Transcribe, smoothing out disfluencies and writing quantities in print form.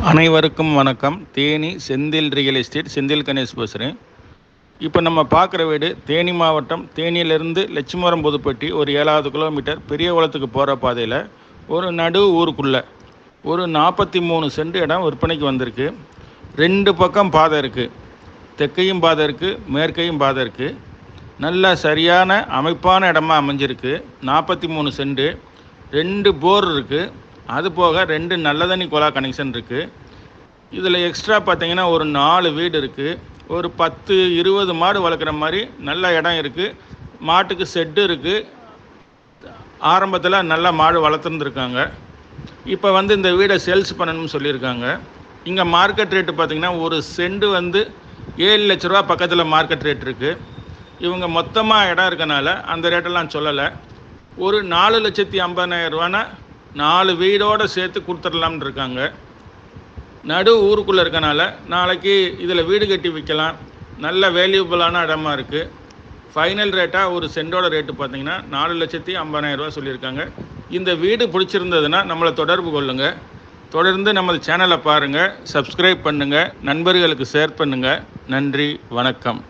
அனைவருக்கும் வணக்கம். Theni Senthil real estate, Senthil Ganesh பேசுகிறேன். இப்போ நம்ம பார்க்குற வீடு தேனி மாவட்டம், தேனியிலேருந்து லட்சுமரம் புதுப்பட்டி ஒரு 7வது கிலோமீட்டர் பெரியகுளத்துக்கு போகிற பாதையில் ஒரு நடு ஊருக்குள்ளே ஒரு 43 சென்ட் இடம் விற்பனைக்கு வந்திருக்கு. 2 பக்கம் பாதை இருக்குது. தெற்கையும் பாதை இருக்குது, மேற்கையும் பாதை இருக்குது. நல்ல சரியான அமைப்பான இடமா அமைஞ்சிருக்கு. 43 சென்ட், 2 போர் இருக்குது. அது போக 2 நல்ல தண்ணி குழா கனெக்ஷன் இருக்குது. இதில் எக்ஸ்ட்ரா பார்த்தீங்கன்னா ஒரு 4 வீடு இருக்குது. ஒரு 10-20 மாடு வளர்க்குற மாதிரி நல்ல இடம் இருக்குது. மாட்டுக்கு செட்டு இருக்குது. ஆரம்பத்தில் நல்லா மாடு வளர்த்துருந்துருக்காங்க. இப்போ இந்த வீடை சேல்ஸ் பண்ணணும்னு சொல்லியிருக்காங்க. இங்கே மார்க்கெட் ரேட்டு பார்த்திங்கன்னா ஒரு சென்ட் 7 லட்ச ரூபா பக்கத்தில் மார்க்கெட் ரேட் இருக்குது. இவங்க மொத்தமாக இடம் இருக்கனால அந்த ரேட்டெல்லாம் சொல்லலை. ஒரு 4,50,000 ரூபானா 4 வீடோடு சேர்த்து கொடுத்துடலாம்னு இருக்காங்க. நடு ஊருக்குள்ளே இருக்கனால நாளைக்கு இதில் வீடு கட்டி விற்கலாம். நல்ல வேல்யூபிளான இடமா இருக்குது. ஃபைனல் ரேட்டாக ஒரு சென்டோட ரேட்டு பார்த்திங்கன்னா 4,50,000 ரூபா சொல்லியிருக்காங்க. இந்த வீடு பிடிச்சிருந்ததுன்னா நம்மளை தொடர்பு கொள்ளுங்கள். தொடர்ந்து நமது சேனலை பாருங்கள், சப்ஸ்கிரைப் பண்ணுங்கள், நண்பர்களுக்கு ஷேர் பண்ணுங்கள். நன்றி, வணக்கம்.